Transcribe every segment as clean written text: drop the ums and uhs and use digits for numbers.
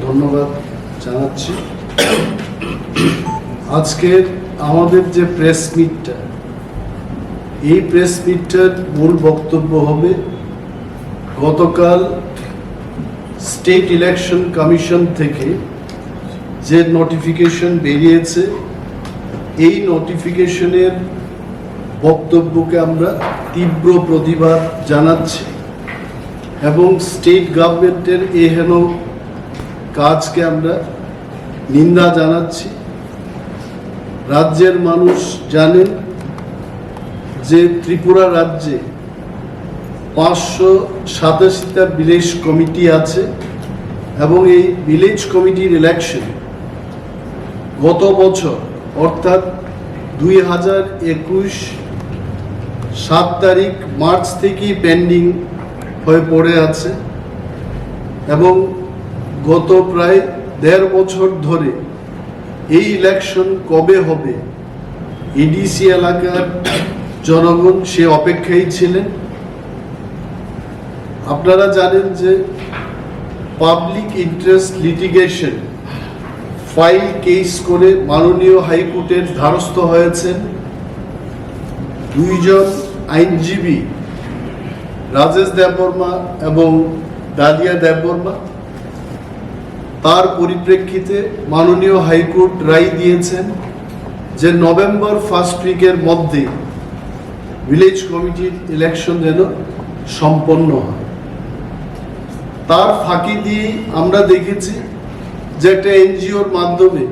ধন্যবাদ জানাচ্ছি। আজকে আমাদের যে প্রেস মিটটা, এই প্রেস মিটটার মূল বক্তব্য হবে গতকাল স্টেট ইলেকশন কমিশন থেকে যে নোটিফিকেশন বেরিয়েছে, এই নোটিফিকেশনের বক্তব্যকে আমরা তীব্র প্রতিবাদ জানাচ্ছি এবং স্টেট গভর্নমেন্টের এহেন কাজকে আমরা নিন্দা জানাচ্ছি। রাজ্যের মানুষ জানেন যে ত্রিপুরা রাজ্যে 587টা ভিলেজ কমিটি আছে এবং এই ভিলেজ কমিটির ইলেকশন গত বছর অর্থাৎ 2021 7 তারিখ মার্চ থেকেই পেন্ডিং হয়ে পড়ে আছে এবং গত প্রায় 1.5 বছর ধরে এই ইলেকশন কবে হবে এডিসি এলাকার জনগণ সে অপেক্ষায় ছিলেন। আপনারা জানেন যে public interest litigation file case করে মাননীয় হাইকোর্টের দ্বারস্থ হয়েছেন 2 জন আইনজীবী, রাজেশ দেববর্মা এবং ডালিয়া দেববর্মা। তার পরিপ্রেক্ষিতে মাননীয় হাইকোর্ট রায় দিয়েছেন যে নভেম্বর ফার্স্ট উইকের মধ্যে ভিলেজ কমিটির ইলেকশন যেন সম্পন্ন হয়। তার ফাঁকি দিয়ে আমরা দেখেছি যে একটা এনজিওর মাধ্যমে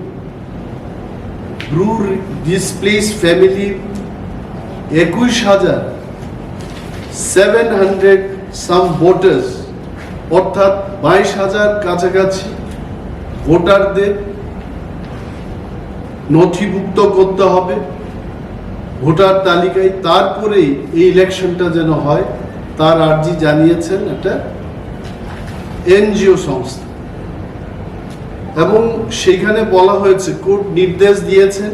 রুল ডিসপ্লেস ফ্যামিলি 21,700 সাম ভোটার্স অর্থাৎ 22,000 কাছাকাছি ভোটারদের নথিভুক্ত করতে হবে ভোটার তালিকায়, তারপরেই এই ইলেকশনটা যেন হয় তার আর্জি জানিয়েছেন একটা এনজিও সংস্থা। এবং সেখানে বলা হয়েছে, কোর্ট নির্দেশ দিয়েছেন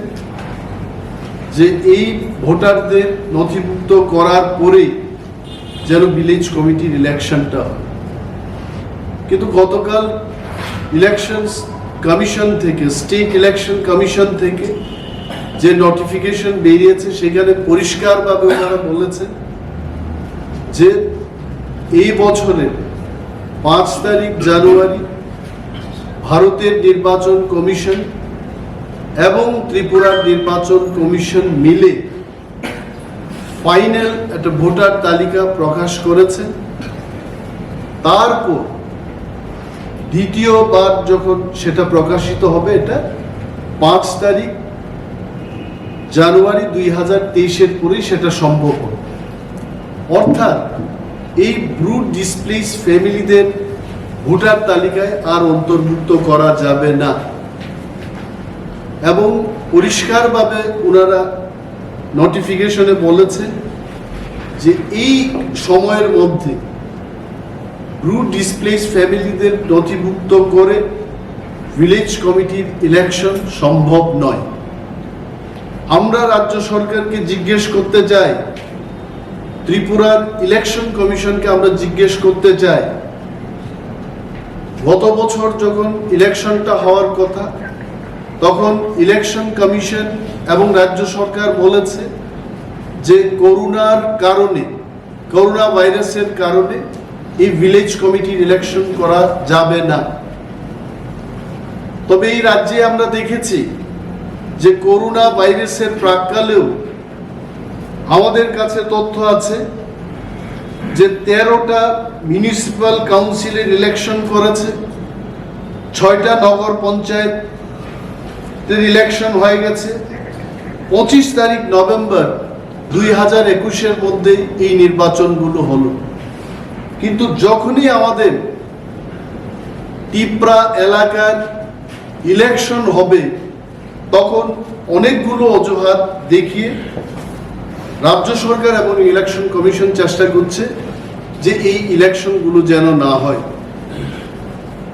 যে এই ভোটারদের নথিভুক্ত করার পরেই যেন ভিলেজ কমিটির ইলেকশনটা হয়। কিন্তু গতকাল ইলেকশন কমিশন থেকে, স্টেট ইলেকশন কমিশন থেকে যে নোটিফিকেশন বেরিয়েছে সেখানে পরিষ্কারভাবে ওনারা বলেছেন যে এই বছরের 5 তারিখ জানুয়ারি ভারতের নির্বাচন কমিশন এবং ত্রিপুরার নির্বাচন কমিশন মিলে ফাইনাল একটা ভোটার তালিকা প্রকাশ করেছেন। তারপর দ্বিতীয়বার যখন সেটা প্রকাশিত হবে, এটা 5 তারিখ জানুয়ারি 2023-এর পরেই সেটা সম্ভব হবে। অর্থাৎ এই ব্রুড ডিসপ্লেস ফ্যামিলিদের ভোটার তালিকায় আর অন্তর্ভুক্ত করা যাবে না এবং পরিষ্কারভাবে ওনারা নোটিফিকেশনে বলেছেন যে এই সময়ের মধ্যে ব্রুড ডিসপ্লেস ফ্যামিলিদের নথিভুক্ত করে ভিলেজ কমিটির ইলেকশন সম্ভব নয়। আমরা রাজ্য সরকারকে জিজ্ঞেস করতে চাই, ত্রিপুরার ইলেকশন কমিশনকে আমরা জিজ্ঞেস করতে চাই, গত বছর যখন ইলেকশনটা হওয়ার কথা তখন ইলেকশন কমিশন এবং রাজ্য সরকার বলেছে যে করোনা ভাইরাসের কারণে এই ভিলেজ কমিটির ইলেকশন করা যাবে না। তবে এই রাজ্যে আমরা দেখেছি যে করোনা ভাইরাসের প্রাক্কালেও আমাদের কাছে তথ্য আছে যে 13টা মিউনিসিপ্যাল কাউন্সিলের ইলেকশন করেছে, 6টা নগর পঞ্চায়েতের ইলেকশন হয়ে গেছে। 25 তারিখ নভেম্বর 2021-এর মধ্যে এই নির্বাচনগুলো হলো। কিন্তু যখনই আমাদের টিপ্রা এলাকার ইলেকশন হবে তখন অনেকগুলো অজুহাত দেখিয়ে রাজ্য সরকার এবং ইলেকশন কমিশন চেষ্টা করছে যে এই ইলেকশনগুলো যেন না হয়।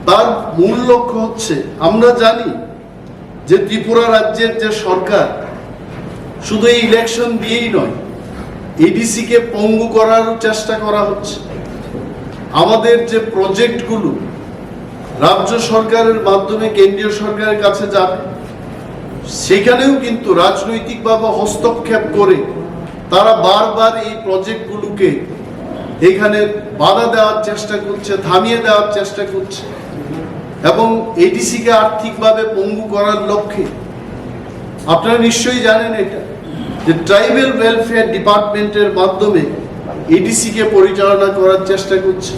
তার মূল লক্ষ্য হচ্ছে, আমরা জানি যে ত্রিপুরা রাজ্যের যে সরকার শুধু এই ইলেকশন দিয়েই নয়, এডিসি কে পঙ্গু করার চেষ্টা করা হচ্ছে। আমাদের যে প্রজেক্টগুলো রাজ্য সরকারের মাধ্যমে কেন্দ্রীয় সরকারের কাছে যাবে, সেখানেও কিন্তু রাজনৈতিকভাবে হস্তক্ষেপ করে তারা বারবার এই প্রজেক্টগুলোকে এখানে বাধা দেওয়ার চেষ্টা করছে, থামিয়ে দেওয়ার চেষ্টা করছে এবং এডিসিকে আর্থিকভাবে পঙ্গু করার লক্ষ্যে। আপনারা নিশ্চয়ই জানেন এটা, যে ট্রাইবাল ওয়েলফেয়ার ডিপার্টমেন্টের মাধ্যমে এডিসিকে পরিচালনা করার চেষ্টা করছে,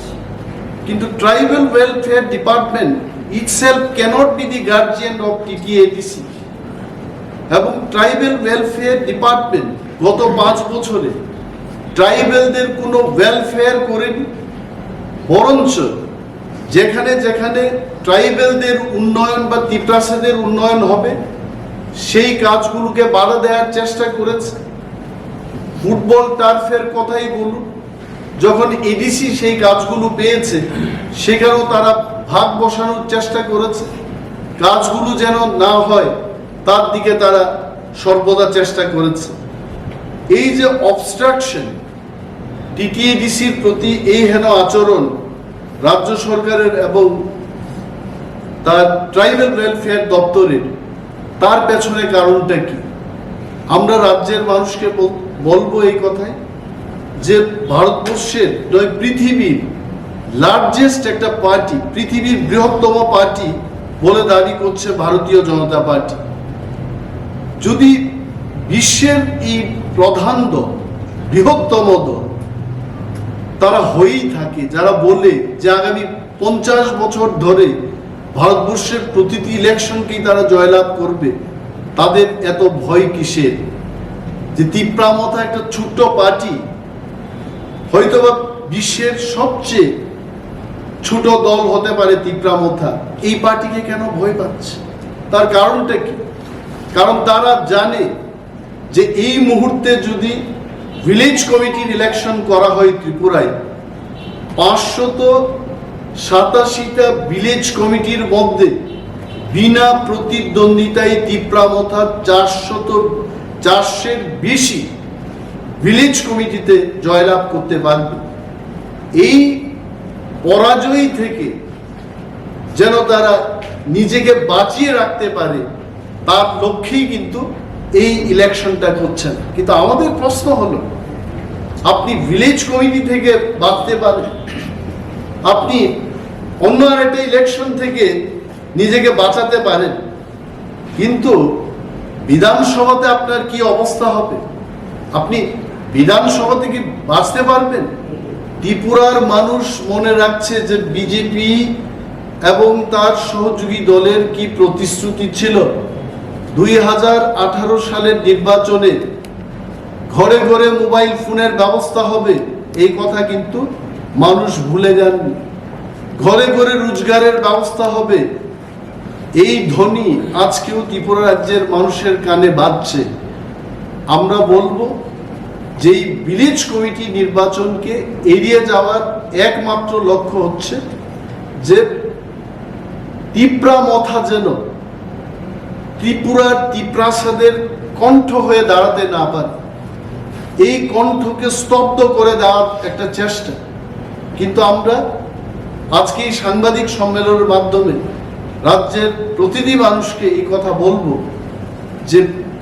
কিন্তু tribal welfare department itself cannot be the guardian of TTADC. এবং ট্রাইবাল ওয়েলফেয়ার ডিপার্টমেন্ট গত 5 বছরে ট্রাইবেলদের কোনো ওয়েলফেয়ার করেনি, বরঞ্চ যেখানে যেখানে ট্রাইবেলদের উন্নয়ন বা তিপ্রাসাদের উন্নয়ন হবে সেই কাজগুলোকে বাধা দেওয়ার চেষ্টা করেছে। ফুটবল টার্ফের কথাই বলুন, যখন এডিসি সেই কাজগুলো পেয়েছে সেখানেও তারা ভাগ বসানোর চেষ্টা করেছে, কাজগুলো যেন না হয় তার দিকে তারা সর্বদা চেষ্টা করেছে। এই যে অবস্ট্রাকশন, টিটিএডিসির প্রতি এই হেন আচরণ রাজ্য সরকারের এবং তার ট্রাইবাল ওয়েলফেয়ার দপ্তরের, তার পেছনে কারণটা কি? আমরা রাজ্যের মানুষকে বলবো এই কথাই, যে ভারতবর্ষের নয় পৃথিবীর লার্জেস্ট একটা পার্টি, পৃথিবীর বৃহত্তম পার্টি বলে দাবি করছে ভারতীয় জনতা পার্টি। যদি বিশ্বের এই প্রধান দল, বৃহত্তম দল তারা হয়েই থাকে, যারা বলে যে আগামী 50 বছর ধরে ভারতবর্ষের প্রতিটি ইলেকশনকেই তারা জয়লাভ করবে, তাদের এত ভয় কিসের? যে তিপ্রা মথা একটা ছোট্ট পার্টি, হয়তোবা বিশ্বের সবচেয়ে ছোট দল হতে পারে তিপ্রা মথা, এই পার্টিকে কেন ভয় পাচ্ছে? তার কারণটা কি? কারণ তারা জানে যে এই মুহূর্তে যদি ভিলেজ কমিটির ইলেকশন করা হয় ত্রিপুরায়, 587টা ভিলেজ কমিটির মধ্যে বিনা প্রতিদ্বন্দ্বিতায় তিপ্রা মথা 400-400-এর বেশি ভিলেজ কমিটিতে জয়লাভ করতে পারবে। এই পরাজয় থেকে যেন তারা নিজেকে বাঁচিয়ে রাখতে পারে, তার লক্ষ্যেই কিন্তু এই ইলেকশনটা করছেন। কিন্তু আমাদের প্রশ্ন হলো, আপনি ভিলেজ কমিটি থেকে বাঁচতে পারেন, আপনি অন্য আরেকটা ইলেকশন থেকে নিজেকে বাঁচাতে পারেন, কিন্তু বিধানসভাতে আপনার কি অবস্থা হবে? আপনি বিধানসভাতে কি বাঁচতে পারবেন? ত্রিপুরার মানুষ মনে রাখছে যে বিজেপি এবং তার সহযোগী দলের কি প্রতিশ্রুতি ছিল। 2018 সালের নির্বাচনে ঘরে ঘরে মোবাইল ফোনের ব্যবস্থা হবে, এই কথা কিন্তু মানুষ ভুলে যাননি। ঘরে ঘরে রোজগারের ব্যবস্থা হবে, এই ধ্বনি আজকেও ত্রিপুরা রাজ্যের মানুষের কানে বাজছে। আমরা বলবো যে এই ভিলেজ কমিটি নির্বাচনকে এড়িয়ে যাওয়ার একমাত্র লক্ষ্য হচ্ছে যে তিপ্রা মথা যেন ত্রিপুরার তিপ্রাসাদের কণ্ঠ হয়ে দাঁড়াতে না পারে, এই কণ্ঠকে স্তব্ধ করে দেওয়ার একটা চেষ্টা। কিন্তু আমরা আজকে এই সাংবাদিক সম্মেলনের মাধ্যমে রাজ্যের প্রতিটি মানুষকে এই কথা বলবো যে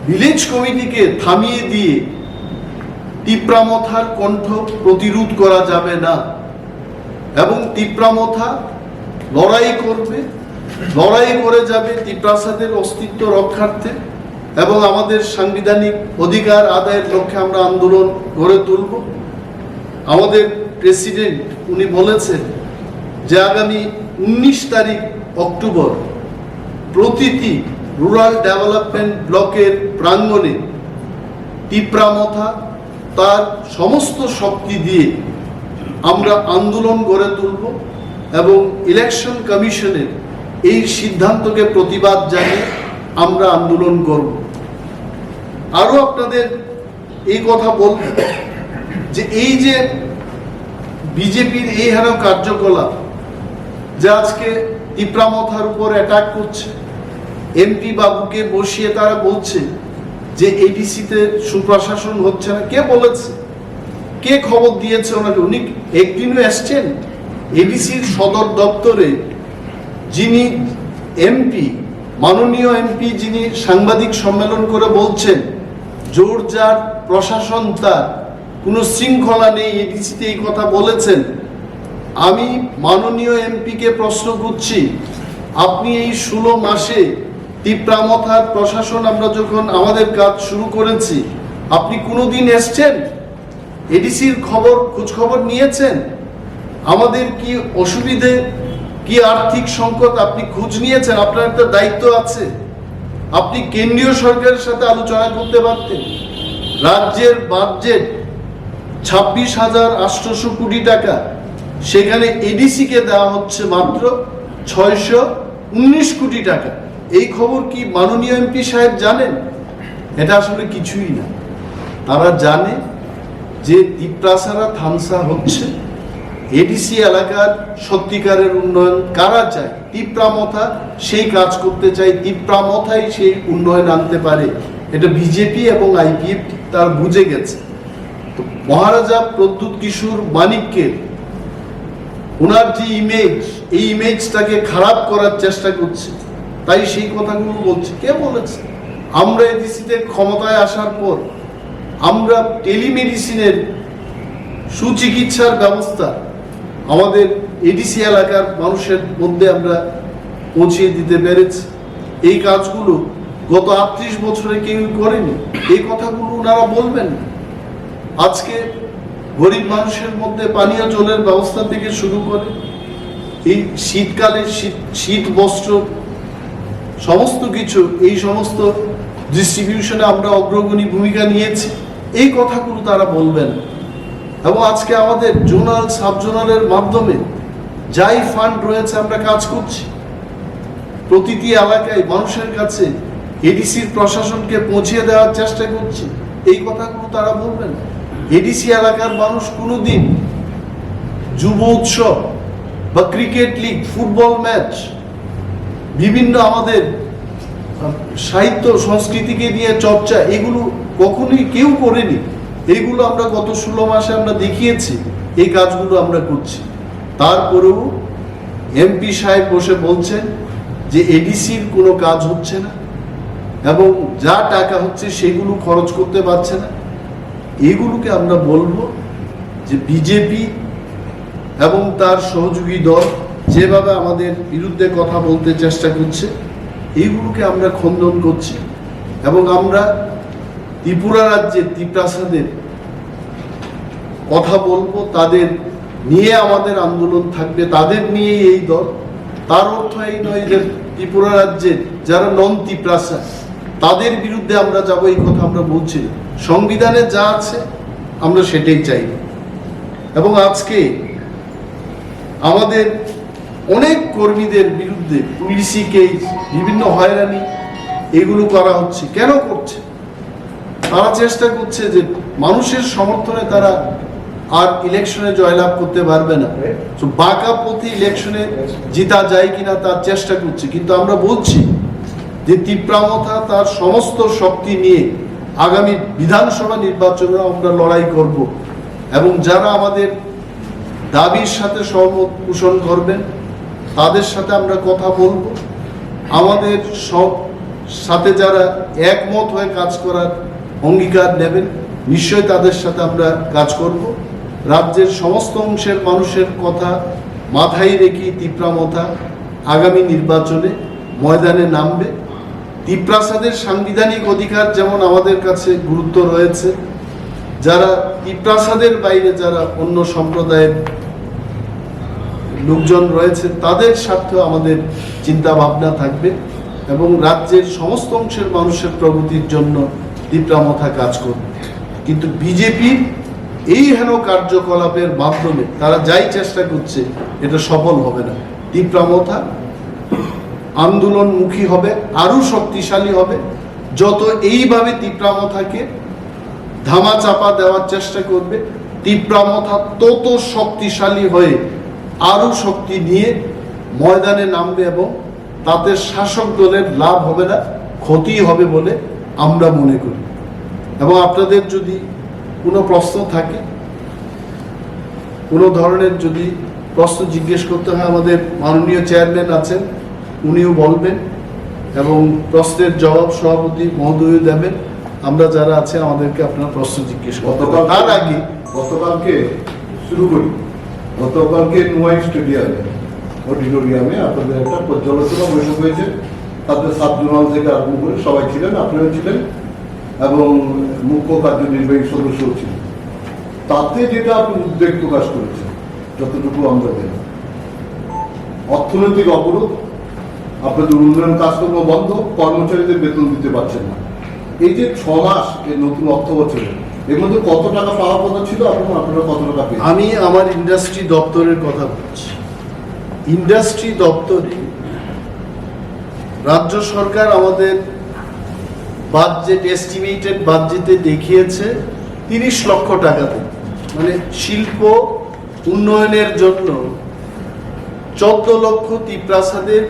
ভিলেজ কমিটিকে থামিয়ে দিয়ে তিপ্রা মথার কণ্ঠ প্রতিরোধ করা যাবে না, এবং তিপ্রা মথা লড়াই করবে, লড়াই করে যাবে তিপ্রাসাদের অস্তিত্ব রক্ষার্থে এবং আমাদের সাংবিধানিক অধিকার আদায়ের লক্ষ্যে আমরা আন্দোলন গড়ে তুলব। আমাদের প্রেসিডেন্ট উনি বলেছেন যে আগামী 19 তারিখ অক্টোবর প্রতিটি রুরাল ডেভেলপমেন্ট ব্লকের প্রাঙ্গণে তিপ্রা মথা তার সমস্ত শক্তি দিয়ে আমরা আন্দোলন গড়ে তুলব এবং ইলেকশন কমিশনের এই সিদ্ধান্তকে প্রতিবাদ জানিয়ে আমরা আন্দোলন করব। আরো আপনাদের এই কথা বলব যে এই যে বিজেপির এই হেন কার্যকলাপ, যে আজকে তিপ্রা মথার উপর অ্যাটাক করছে, এমপি বাবুকে বসিয়ে তারা বলছে যে এডিসিতে সুপ্রশাসন হচ্ছে না। কে বলেছে? কে খবর দিয়েছে ওনাকে? উনি একদিনও এসছেন এডিসির সদর দপ্তরে যিনি এমপি, মাননীয় এমপি, যিনি সাংবাদিক সম্মেলন করে বলছেন জোরজার প্রশাসন, তার কোনো শৃঙ্খলা নেই, এডিসিতে এই কথা বলেছেন। আমি মাননীয় এমপিকে প্রশ্ন করছি, আপনি এই 16 মাসে তিপ্রা মথার প্রশাসন আমরা যখন আমাদের কাজ শুরু করেছি, আপনি কোনোদিন এসছেন? এডিসির খোঁজ খবর নিয়েছেন? আমাদের কি অসুবিধে, কি আর্থিক সংকট আপনি খোঁজ নিয়েছেন? আপনার একটা দায়িত্ব আছে, আপনি কেন্দ্রীয় সরকারের সাথে আলোচনা করতে পারতেন। রাজ্যের বাজেট 26,800 কোটি টাকা, সেখানে এডিসিকে দেওয়া হচ্ছে মাত্র 619 কোটি টাকা। এই খবর কি মাননীয় এমপি সাহেব জানেন? এটা আসলে কিছুই না। তারা জানে যে তিপ্রাসারা থামসা হচ্ছে, এডিসি এলাকার সত্যিকারের উন্নয়ন কারা চায়, তিপ্রা মথা সেই কাজ করতে চায়, তিপ্রা মথাই সেই উন্নয়ন আনতে পারে। এটা বিজেপি এবং আইপিএফ তার বুঝে গেছে। তো মহারাজা প্রদ্যুৎ কিশোর মানিক্যের ওনার যে ইমেজ, এই ইমেজটাকে খারাপ করার চেষ্টা করছে, তাই সেই কথাগুলো বলছে। কে বলেছে? আমরা এডিসিতে ক্ষমতায় আসার পর আমরা টেলিমেডিসিনের সুচিকিৎসার ব্যবস্থা আমাদের এডিসি এলাকার মানুষের মধ্যে আমরা পৌঁছিয়ে দিতে পেরেছি। এই কাজগুলো গত 38 বছরে কেউ করেনি। এই কথাগুলো ওনারা বলবেন। আজকে গরিব মানুষের মধ্যে পানীয় জলের ব্যবস্থা থেকে শুরু করে এই শীতকালে শীত বস্ত্র সমস্ত কিছু, এই সমস্ত ডিস্ট্রিবিউশনে আমরা অগ্রগণী ভূমিকা নিয়েছি। এই কথাগুলো তারা বলবেন। এবং আজকে আমাদের জোনাল, সাব জোনালের মাধ্যমে যাই ফান্ড রয়েছে আমরা কাজ করছি, প্রতিটি এলাকায় মানুষের কাছে এডিসির প্রশাসনকে পৌঁছে দেওয়ার চেষ্টা করছি। এই কথাগুলো তারা বলবেন। এডিসি এলাকার মানুষ কোনোদিন যুব উৎসব বা ক্রিকেট লিগ, ফুটবল ম্যাচ, বিভিন্ন আমাদের সাহিত্য সংস্কৃতিকে নিয়ে চর্চা, এগুলো কখনোই কেউ করেনি। এইগুলো আমরা গত 16 মাসে আমরা দেখিয়েছি, এই কাজগুলো আমরা করছি। তারপরেও এমপি সাহেব বসে বলছেন যে এডিসির কোনো কাজ হচ্ছে না এবং যা টাকা হচ্ছে সেগুলো খরচ করতে পারছে না। এইগুলোকে আমরা বলবো যে বিজেপি এবং তার সহযোগী দল যেভাবে আমাদের বিরুদ্ধে কথা বলতে চেষ্টা করছে, এইগুলোকে আমরা খণ্ডন করছি। এবং আমরা ত্রিপুরা রাজ্যের তিপ্রাসাদের কথা বলবো, তাদের নিয়ে আমাদের আন্দোলন থাকবে, তাদের নিয়ে এই দল। তার অর্থ এই নয় যে ত্রিপুরা রাজ্যের যারা নন তিপ্রাসা তাদের বিরুদ্ধে আমরা যাব, এই কথা আমরা বলছি না। সংবিধানে যা আছে আমরা সেটাই চাই। এবং আজকে আমাদের অনেক কর্মীদের বিরুদ্ধে পুলিশি কেস, বিভিন্ন হয়রানি এগুলো করা হচ্ছে। কেন করছে? তারা চেষ্টা করছে যে মানুষের সমর্থনে তারা আর ইলেকশনে জয়লাভ করতে পারবে না, তো বাঁকা পথে ইলেকশনে জিতা যায় কিনা তার চেষ্টা করছে। কিন্তু আমরা বলছি যে তিপ্রা মথা তার সমস্ত শক্তি নিয়ে আগামী বিধানসভা নির্বাচনে আমরা লড়াই করব এবং যারা আমাদের দাবির সাথে সহমত পোষণ করবেন তাদের সাথে আমরা কথা বলবো। আমাদের সব সাথে যারা একমত হয়ে কাজ করার অঙ্গীকার নেবেন, নিশ্চয়ই তাদের সাথে আমরা কাজ করব। রাজ্যের সমস্ত অংশের মানুষের কথা মাথায় রেখে তিপ্রা মথা আগামী নির্বাচনে ময়দানে নামবে। তিপ্রাসাদের সাংবিধানিক অধিকার যেমন আমাদের কাছে গুরুত্ব রয়েছে, যারা তিপ্রাসাদের বাইরে যারা অন্য সম্প্রদায়ের লোকজন রয়েছে তাদের স্বার্থে আমাদের চিন্তা ভাবনা থাকবে এবং রাজ্যের সমস্ত অংশের মানুষের প্রগতির জন্য তিপ্রা মথা কাজ করবে। কিন্তু বিজেপির এই হেন কার্যকলাপের মাধ্যমে তারা যাই চেষ্টা করছে এটা সফল হবে না। তিপ্রা মথা আন্দোলনমুখী হবে, আরো শক্তিশালী হবে। যত এইভাবে তিপ্রা মথাকে ধামা চাপা দেওয়ার চেষ্টা করবে, তিপ্রা মথা তত শক্তিশালী হয়ে আরো শক্তি নিয়ে ময়দানে নামবে এবং তাতে শাসক দলের লাভ হবে না, ক্ষতি হবে বলে আমরা মনে করি। এবং আপনাদের যদি কোনো প্রশ্ন থাকে, কোনো ধরনের যদি প্রশ্ন জিজ্ঞেস করতে হয়, আমাদের মাননীয় চেয়ারম্যান আছেন, উনিও বলবেন এবং প্রশ্নের জবাব সভাপতি মহোদয় দেবেন। আমরা যারা আছে আমাদেরকে আপনারা প্রশ্ন জিজ্ঞেস করতে পারেন। তার আগে গতকালকে শুরু করি। গতকালকে নুয়াই স্টেডিয়ামে অডিটোরিয়ামে আপনাদের একটা পর্যালোচনা বৈঠক হয়েছে। তাতে সাব জোনাল থেকে আরম্ভ করে সবাই ছিলেন, আপনারা ছিলেন এবং মুখ্য কার্যনির্বাহী সদস্যও ছিলেন। তাতে যেটা আপনি উদ্বেগ প্রকাশ করেছেন, যতটুকু আমরা জানি, অর্থনৈতিক অবরোধ, আপনাদের উন্নয়ন কাজকর্ম বন্ধ, কর্মচারীদের বেতন দিতে পারছেন না। এই যে 6 মাস এই নতুন অর্থ বছরে এর মধ্যে কত টাকা পাওয়ার কথা ছিল, আপনারা কত টাকা পেয়েছেন? আমি আমার ইন্ডাস্ট্রি দপ্তরের কথা বলছি। ইন্ডাস্ট্রি দপ্তরে রাজ্য সরকার আমাদের বাজেট এস্টিমেটেড বাজেটে দেখিয়েছে 30 লক্ষ টাকা দেবে, মানে শিল্প উন্নয়নের জন্য 14 লক্ষ তিপ্রাসাদের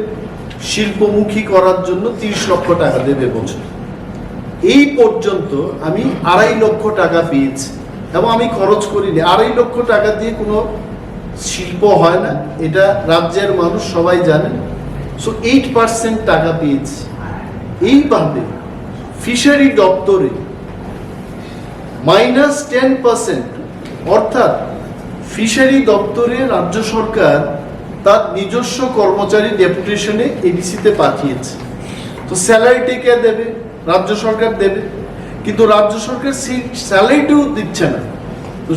শিল্পমুখী করার জন্য 30 লক্ষ টাকা দেবে বছর। এই পর্যন্ত আমি 2.5 লক্ষ টাকা পেয়েছি এবং আমি খরচ করিনি। 2.5 লক্ষ টাকা দিয়ে কোনো শিল্প হয় না, এটা রাজ্যের মানুষ সবাই জানেন। সো 8% টাকা পেয়েছি। এইভাবে ফিশারি দপ্তরে -10%, অর্থাৎ ফিশারি দপ্তরে রাজ্য সরকার তার নিজস্ব কর্মচারী ডেপুটেশনে এডিসিতে পাঠিয়েছে। তো স্যালারিটি কে দেবে? রাজ্য সরকার দেবে, কিন্তু রাজ্য সরকার সেই স্যালারিটিও দিচ্ছে না। তো